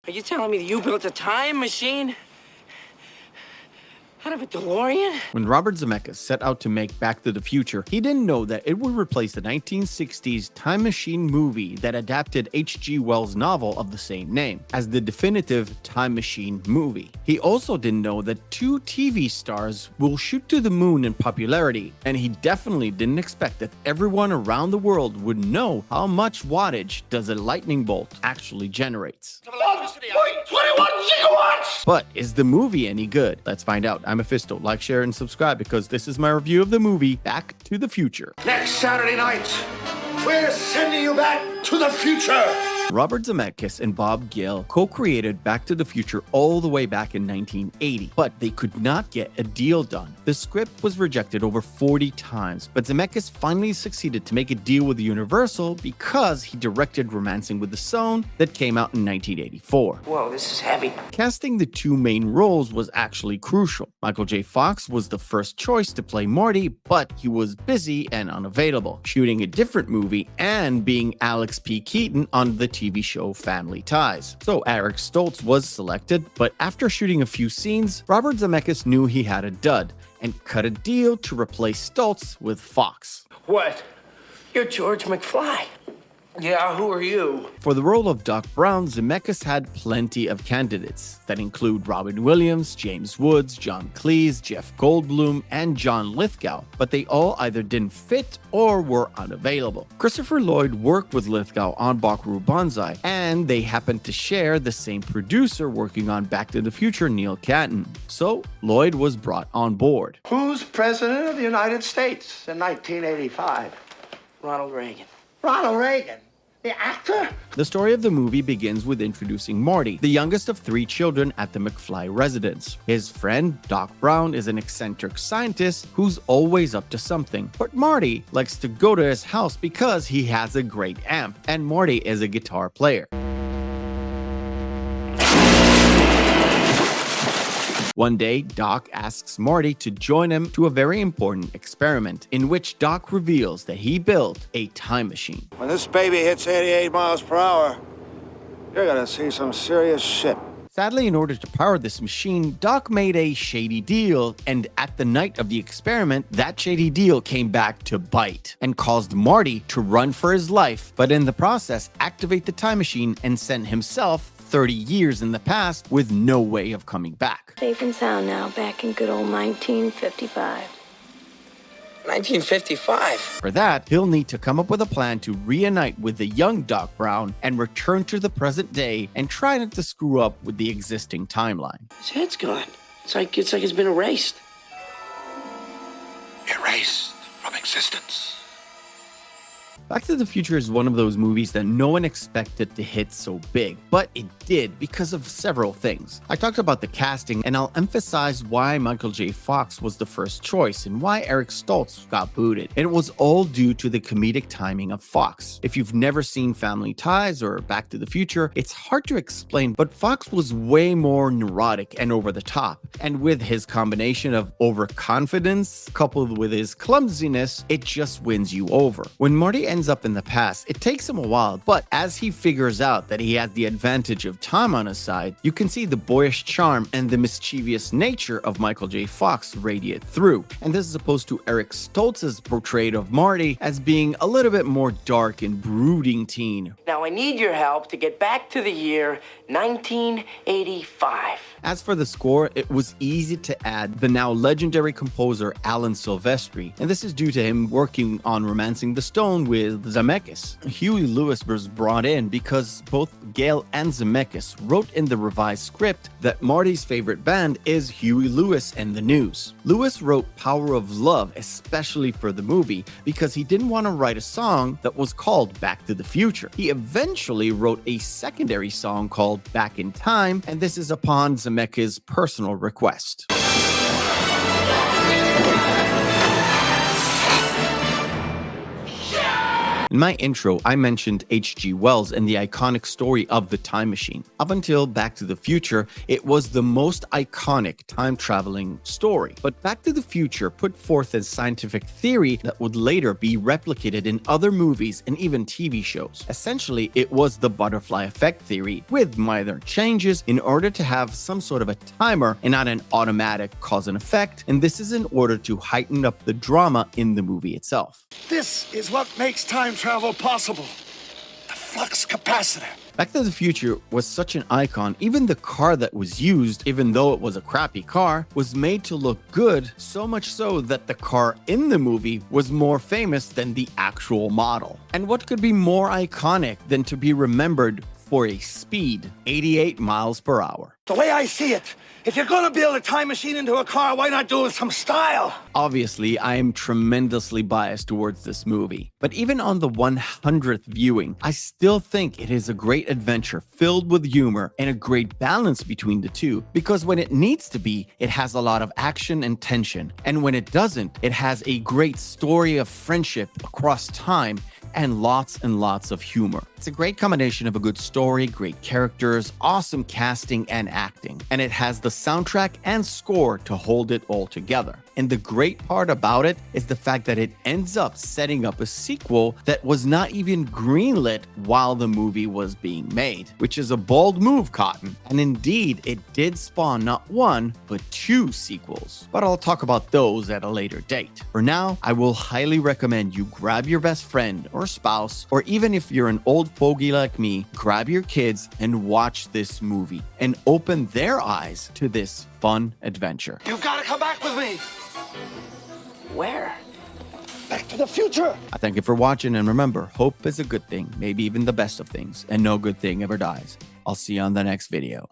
Are you telling me that you built a time machine out of a DeLorean? When Robert Zemeckis set out to make Back to the Future, he didn't know that it would replace the 1960s time machine movie that adapted H.G. Wells' novel of the same name as the definitive time machine movie. He also didn't know that two TV stars will shoot to the moon in popularity, and he definitely didn't expect that everyone around the world would know how much wattage does a lightning bolt actually generates. 1.21 gigawatts! But is the movie any good? Let's find out. I'm Meffistoe. Like, share, and subscribe because this is my review of the movie Back to the Future. Next Saturday night, we're sending you back to the future! Robert Zemeckis and Bob Gale co-created Back to the Future all the way back in 1980, but they could not get a deal done. The script was rejected over 40 times, but Zemeckis finally succeeded to make a deal with Universal because he directed Romancing with the Stone that came out in 1984. Whoa, this is heavy. Casting the two main roles was actually crucial. Michael J. Fox was the first choice to play Marty, but he was busy and unavailable, shooting a different movie and being Alex P. Keaton on the TV show Family Ties. So Eric Stoltz was selected, but after shooting a few scenes, Robert Zemeckis knew he had a dud and cut a deal to replace Stoltz with Fox. What? You're George McFly. Yeah, who are you? For the role of Doc Brown, Zemeckis had plenty of candidates that include Robin Williams, James Woods, John Cleese, Jeff Goldblum, and John Lithgow, but they all either didn't fit or were unavailable. Christopher Lloyd worked with Lithgow on Buckaroo Banzai, and they happened to share the same producer working on Back to the Future, Neil Catton. So Lloyd was brought on board. Who's president of the United States in 1985? Ronald Reagan. Ronald Reagan. The actor? The story of the movie begins with introducing Marty, the youngest of three children at the McFly residence. His friend, Doc Brown, is an eccentric scientist who's always up to something. But Marty likes to go to his house because he has a great amp, and Marty is a guitar player. One day, Doc asks Marty to join him to a very important experiment, in which Doc reveals that he built a time machine. When this baby hits 88 miles per hour, you're gonna see some serious shit. Sadly, in order to power this machine, Doc made a shady deal, and at the night of the experiment, that shady deal came back to bite and caused Marty to run for his life, but in the process, activate the time machine and send himself 30 years in the past with no way of coming back. Safe and sound now, back in good old 1955. 1955? For that, he'll need to come up with a plan to reunite with the young Doc Brown and return to the present day and try not to screw up with the existing timeline. His head's gone. It's like it's been erased. Erased from existence. Back to the Future is one of those movies that no one expected to hit so big, but it did because of several things. I talked about the casting, and I'll emphasize why Michael J. Fox was the first choice and why Eric Stoltz got booted. And it was all due to the comedic timing of Fox. If you've never seen Family Ties or Back to the Future, it's hard to explain, but Fox was way more neurotic and over the top. And with his combination of overconfidence coupled with his clumsiness, it just wins you over. When Marty ends up in the past, it takes him a while, but as he figures out that he has the advantage of time on his side, you can see the boyish charm and the mischievous nature of Michael J. Fox radiate through. And this is opposed to Eric Stoltz's portrayal of Marty as being a little bit more dark and brooding teen. Now I need your help to get back to the year 1985. As for the score, it was easy to add the now legendary composer Alan Silvestri, and this is due to him working on Romancing the Stone with Zemeckis. Huey Lewis was brought in because both Gale and Zemeckis wrote in the revised script that Marty's favorite band is Huey Lewis and the News. Lewis wrote Power of Love especially for the movie because he didn't want to write a song that was called Back to the Future. He eventually wrote a secondary song called Back in Time, and this is upon Zemeckis' personal request. In my intro, I mentioned H.G. Wells and the iconic story of the time machine. Up until Back to the Future, it was the most iconic time-traveling story. But Back to the Future put forth a scientific theory that would later be replicated in other movies and even TV shows. Essentially, it was the butterfly effect theory with minor changes in order to have some sort of a timer and not an automatic cause and effect, and this is in order to heighten up the drama in the movie itself. This is what makes time travel possible. The flux capacitor. Back to the Future was such an icon, even the car that was used, even though it was a crappy car, was made to look good, so much so that the car in the movie was more famous than the actual model. And what could be more iconic than to be remembered for a speed 88 miles per hour? The way I see it, if you're gonna build a time machine into a car, why not do it with some style? Obviously, I am tremendously biased towards this movie, but even on the 100th viewing, I still think it is a great adventure filled with humor and a great balance between the two, because when it needs to be, it has a lot of action and tension, and when it doesn't, it has a great story of friendship across time and lots of humor. It's a great combination of a good story, great characters, awesome casting and acting, and it has the soundtrack and score to hold it all together. And the great part about it is the fact that it ends up setting up a sequel that was not even greenlit while the movie was being made, which is a bold move, Cotton. And indeed, it did spawn not one, but 2 sequels. But I'll talk about those at a later date. For now, I will highly recommend you grab your best friend or spouse, or even if you're an old fogey like me, grab your kids and watch this movie and open their eyes to this fun adventure. You've got to come back with me. Where? Back to the future. I thank you for watching, and remember, hope is a good thing, maybe even the best of things, and no good thing ever dies. I'll see you on the next video.